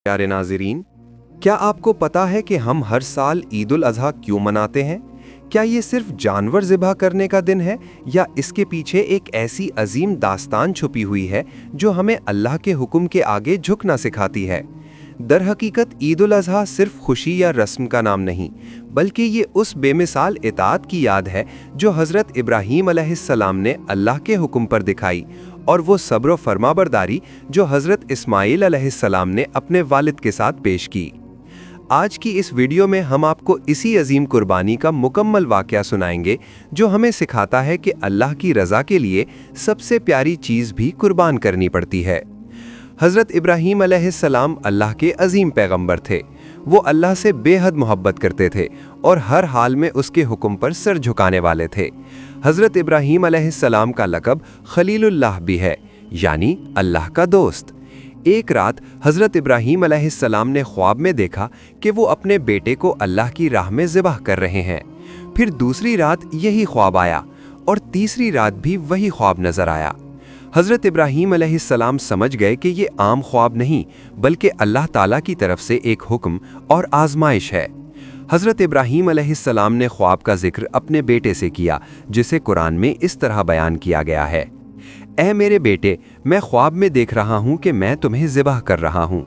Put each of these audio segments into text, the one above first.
प्यारे नाज़रीन, क्या आपको पता है कि हम हर साल ईद उल अज़हा क्यों मनाते हैं? क्या ये सिर्फ जानवर ज़िबह करने का दिन है या इसके पीछे एक ऐसी अजीम दास्तान छुपी हुई है जो हमें अल्लाह के हुक्म के आगे झुकना सिखाती है? दर हकीकत ईद उल अज़हा सिर्फ खुशी या रस्म का नाम नहीं, बल्कि ये उस बेमिसाल इताअत की याद है जो हज़रत इब्राहीम अलैहिस्सलाम ने अल्लाह के हुक्म पर दिखाई, और वो सब्र व फरमाबरदारी जो हज़रत इस्माईल अलैहिस्सलाम ने अपने वालिद के साथ पेश की। आज की इस वीडियो में हम आपको इसी अजीम कुर्बानी का मुकम्मल वाक़या सुनाएंगे जो हमें सिखाता है कि अल्लाह की रज़ा के लिए सबसे प्यारी चीज़ भी कुर्बान करनी पड़ती है। हज़रत इब्राहीम अलैहिस्सलाम अल्लाह के अजीम पैगंबर थे। वो अल्लाह से बेहद मोहब्बत करते थे और हर हाल में उसके हुक्म पर सर झुकाने वाले थे। हज़रत इब्राहीम अलैहिस्सलाम का लक़ब खलीलुल्लाह भी है, यानी अल्लाह का दोस्त। एक रात हज़रत इब्राहीम अलैहिस्सलाम ने ख्वाब में देखा कि वो अपने बेटे को अल्लाह की राह में ज़िबह कर रहे हैं। फिर दूसरी रात यही ख्वाब आया और तीसरी रात भी वही ख्वाब नज़र आया। हज़रत इब्राहीम अलैहिस्सलाम समझ गए कि ये आम ख्वाब नहीं, बल्कि अल्लाह ताला की तरफ से एक हुक्म और आजमाइश है। हज़रत इब्राहीम अलैहिस्सलाम ने ख्वाब का जिक्र अपने बेटे से किया, जिसे कुरान में इस तरह बयान किया गया है: ऐ मेरे बेटे, मैं ख्वाब में देख रहा हूँ कि मैं तुम्हें ज़िबह कर रहा हूँ।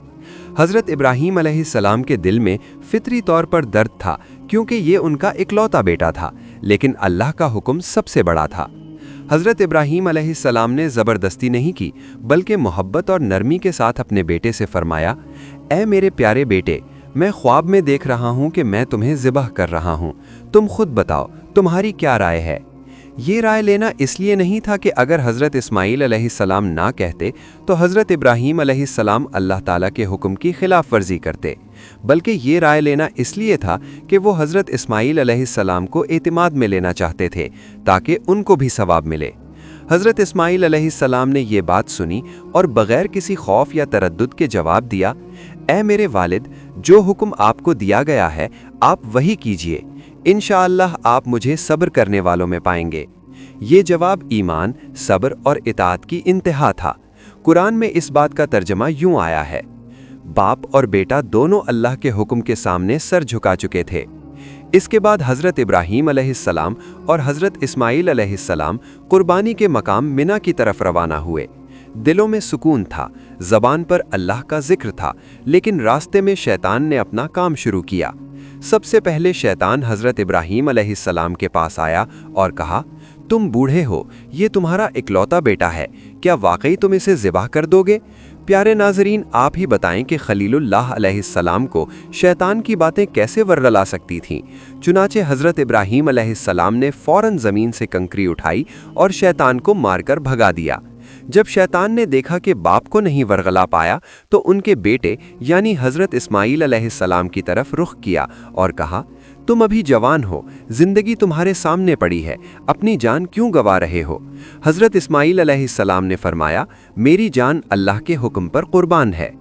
हज़रत इब्राहीम अलैहिस्सलाम के दिल में फितरी तौर पर दर्द था, क्योंकि ये उनका इकलौता बेटा था, लेकिन अल्लाह का हुक्म सबसे बड़ा था। हज़रत इब्राहीम अलैहिस्सलाम ने ज़बरदस्ती नहीं की, बल्कि मोहब्बत और नरमी के साथ अपने बेटे से फरमाया: ऐ मेरे प्यारे बेटे, मैं ख्वाब में देख रहा हूँ कि मैं तुम्हें ज़िबह कर रहा हूँ। तुम खुद बताओ, तुम्हारी क्या राय है? ये राय लेना इसलिए नहीं था कि अगर हज़रत इस्माईल अलैहिस्सलाम ना कहते तो हज़रत इब्राहीम अलैहिस्सलाम अल्लाह ताला के हुक्म की खिलाफ वर्जी करते, बल्कि ये राय लेना इसलिए था कि वो हज़रत इस्माईल अलैहिस्सलाम को एतिमाद में लेना चाहते थे, ताकि उनको भी सवाब मिले। हज़रत इस्माईल अलैहिस्सलाम ने ये बात सुनी और बग़ैर किसी खौफ या तरद्दुद के जवाब दिया: ऐ मेरे वालिद, जो हुक्म आपको दिया गया है आप वही कीजिए, इंशाअल्लाह आप मुझे सब्र करने वालों में पाएंगे। ये जवाब ईमान, सब्र और इताअत की इंतहा था। कुरान में इस बात का तर्जमा यूं आया है: बाप और बेटा दोनों अल्लाह के हुक्म के सामने सर झुका चुके थे। इसके बाद हज़रत इब्राहीम अलैहिस्सलाम और हज़रत इस्माईल अलैहिस्सलाम कुर्बानी के मकाम मिना की तरफ रवाना हुए। दिलों में सुकून था, ज़बान पर अल्लाह का जिक्र था, लेकिन रास्ते में शैतान ने अपना काम शुरू किया। सबसे पहले शैतान हज़रत इब्राहीम अलैहिस्सलाम के पास आया और कहा: तुम बूढ़े हो, ये तुम्हारा इकलौता बेटा है, क्या वाकई तुम इसे ज़िबह कर दोगे? प्यारे नाज़रीन, आप ही बताएं कि खलीलुल्लाह अलैहिस्सलाम को शैतान की बातें कैसे वर्गला सकती थीं। चुनाचे हज़रत इब्राहीम अलैहिस्सलाम ने फ़ौरन ज़मीन से कंकरी उठाई और शैतान को मारकर भगा दिया। जब शैतान ने देखा कि बाप को नहीं वर्गला पाया, तो उनके बेटे यानी हज़रत इस्माईल अलैहिस्सलाम की तरफ रुख किया और कहा: तुम अभी जवान हो, जिंदगी तुम्हारे सामने पड़ी है, अपनी जान क्यों गवा रहे हो? हज़रत इस्माईल अलैहिस्सलाम ने फरमाया: मेरी जान अल्लाह के हुक्म पर कुर्बान है।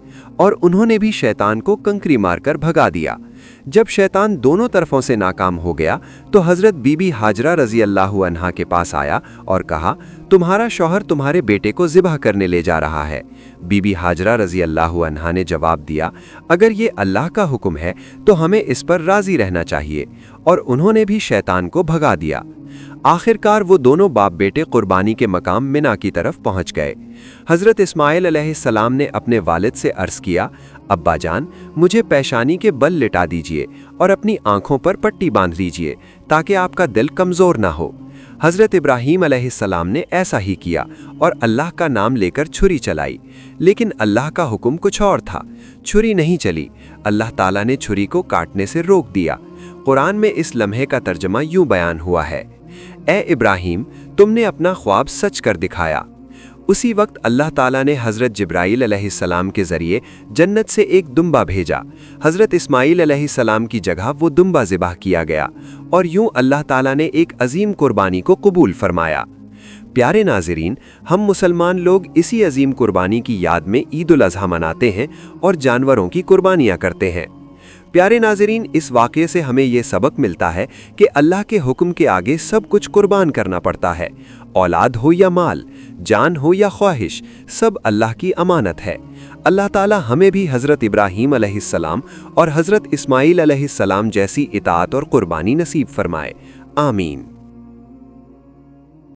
और उन्होंने भी शैतान को कंकरी मारकर भगा दिया। जब शैतान दोनों तरफों से नाकाम हो गया तो हज़रत बीबी हाजरा रज़ी अल्लाहु अन्हा के पास आया और कहा: तुम्हारा शौहर तुम्हारे बेटे को ज़िबह करने ले जा रहा है। बीबी हाजरा रज़ी अल्लाहु अन्हा ने जवाब दिया: अगर ये अल्लाह का हुक्म है तो हमें इस पर राज़ी रहना चाहिए। और उन्होंने भी शैतान को भगा दिया। आखिरकार वो दोनों बाप बेटे कुर्बानी के मकाम मिना की तरफ पहुंच गए। हज़रत इस्माईल अलैहिस्सलाम ने अपने वालिद से अर्ज़ किया: अब्बा जान, मुझे पेशानी के बल लिटा दीजिए और अपनी आंखों पर पट्टी बांध लीजिए ताकि आपका दिल कमज़ोर ना हो। हज़रत इब्राहीम अलैहिस्सलाम ने ऐसा ही किया और अल्लाह का नाम लेकर छुरी चलाई, लेकिन अल्लाह का हुक्म कुछ और था। छुरी नहीं चली, अल्लाह ताला ने छुरी को काटने से रोक दिया। कुरान में इस लम्हे का तर्जमा यूं बयान हुआ है: ए इब्राहीम, तुमने अपना ख्वाब सच कर दिखाया। उसी वक्त अल्लाह ताला ने हज़रत जिब्राईल अलैहिस्सलाम के ज़रिए जन्नत से एक दुम्बा भेजा। हज़रत इस्माईल अलैहिस्सलाम की जगह वो दुम्बा ज़िबह किया गया और यूं अल्लाह ताला ने एक अजीम कुर्बानी को कबूल फरमाया। प्यारे नाज़रीन, हम मुसलमान लोग इसी अजीम कुर्बानी की याद में ईद उल अज़हा मनाते हैं और जानवरों की कुर्बानियाँ करते हैं। प्यारे नाज़रीन, इस वाक़े से हमें ये सबक मिलता है कि अल्लाह के हुक्म के आगे सब कुछ कुर्बान करना पड़ता है, औलाद हो या माल, جان ہو یا خواہش، سب اللہ کی امانت ہے۔ اللہ تعالی ہمیں بھی حضرت ابراہیم علیہ السلام اور حضرت اسماعیل علیہ السلام جیسی اطاعت اور قربانی نصیب فرمائے، آمین۔